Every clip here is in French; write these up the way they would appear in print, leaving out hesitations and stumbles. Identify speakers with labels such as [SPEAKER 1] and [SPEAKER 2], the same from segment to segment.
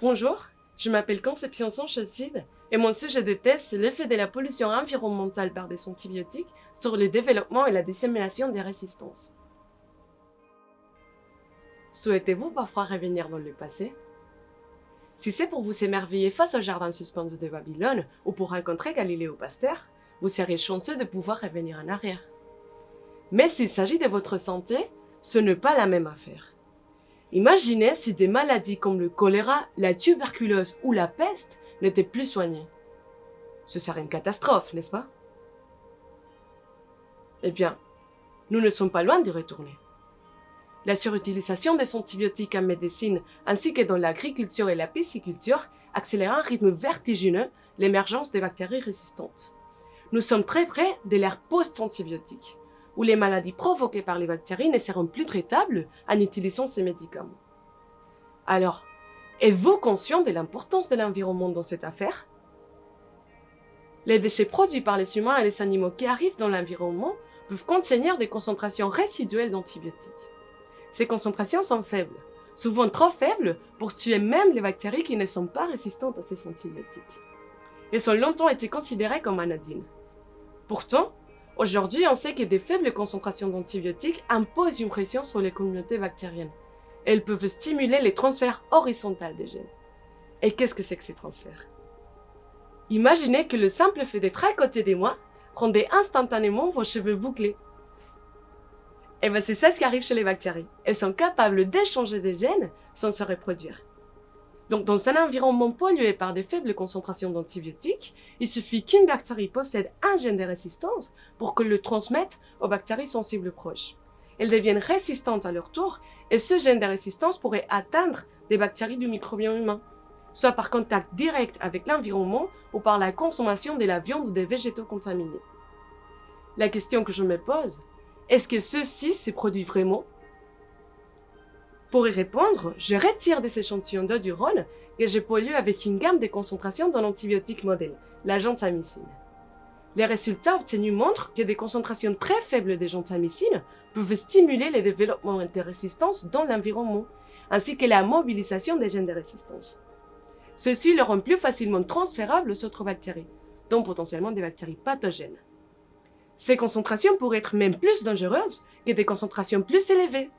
[SPEAKER 1] Bonjour, je m'appelle Conception Sanchetide et mon sujet de thèse c'est l'effet de la pollution environnementale par des antibiotiques sur le développement et la dissémination des résistances. Souhaitez-vous parfois revenir dans le passé? Si c'est pour vous émerveiller face au jardin suspendu de Babylone ou pour rencontrer Galiléo Pasteur, vous serez chanceux de pouvoir revenir en arrière. Mais s'il s'agit de votre santé, ce n'est pas la même affaire. Imaginez si des maladies comme le choléra, la tuberculose ou la peste n'étaient plus soignées. Ce serait une catastrophe, n'est-ce pas? Eh bien, nous ne sommes pas loin d'y retourner. La surutilisation des antibiotiques en médecine ainsi que dans l'agriculture et la pisciculture accélère à un rythme vertigineux l'émergence des bactéries résistantes. Nous sommes très près de l'ère post-antibiotique, où les maladies provoquées par les bactéries ne seront plus traitables en utilisant ces médicaments. Alors, êtes-vous conscient de l'importance de l'environnement dans cette affaire? Les déchets produits par les humains et les animaux qui arrivent dans l'environnement peuvent contenir des concentrations résiduelles d'antibiotiques. Ces concentrations sont faibles, souvent trop faibles pour tuer même les bactéries qui ne sont pas résistantes à ces antibiotiques. Elles ont longtemps été considérées comme anodines. Pourtant, aujourd'hui, on sait que des faibles concentrations d'antibiotiques imposent une pression sur les communautés bactériennes. Elles peuvent stimuler les transferts horizontaux des gènes. Et qu'est-ce que c'est que ces transferts? Imaginez que le simple fait d'être à côté de moi rendait instantanément vos cheveux bouclés. Et bien c'est ça ce qui arrive chez les bactéries. Elles sont capables d'échanger des gènes sans se reproduire. Donc dans un environnement pollué par des faibles concentrations d'antibiotiques, il suffit qu'une bactérie possède un gène de résistance pour qu'elle le transmette aux bactéries sensibles proches. Elles deviennent résistantes à leur tour et ce gène de résistance pourrait atteindre des bactéries du microbiome humain, soit par contact direct avec l'environnement ou par la consommation de la viande ou des végétaux contaminés. La question que je me pose, est-ce que ceci se produit vraiment? Pour y répondre, je retire des échantillons d'eau du Rhône que je pollue avec une gamme de concentrations d'un antibiotique modèle, la gentamicine. Les résultats obtenus montrent que des concentrations très faibles de gentamicine peuvent stimuler le développement de résistance dans l'environnement, ainsi que la mobilisation des gènes de résistance. Ceux-ci le rendent plus facilement transférables aux autres bactéries, dont potentiellement des bactéries pathogènes. Ces concentrations pourraient être même plus dangereuses que des concentrations plus élevées.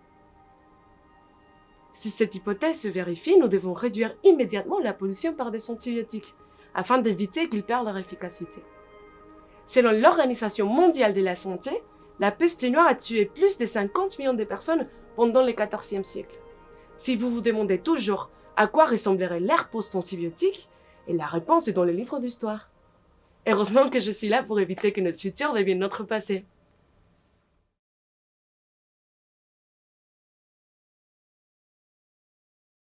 [SPEAKER 1] Si cette hypothèse se vérifie, nous devons réduire immédiatement la pollution par des antibiotiques, afin d'éviter qu'ils perdent leur efficacité. Selon l'Organisation mondiale de la santé, la peste noire a tué plus de 50 millions de personnes pendant le XIVe siècle. Si vous vous demandez toujours à quoi ressemblerait l'ère post-antibiotique, et la réponse est dans le livre d'histoire. Heureusement que je suis là pour éviter que notre futur devienne notre passé.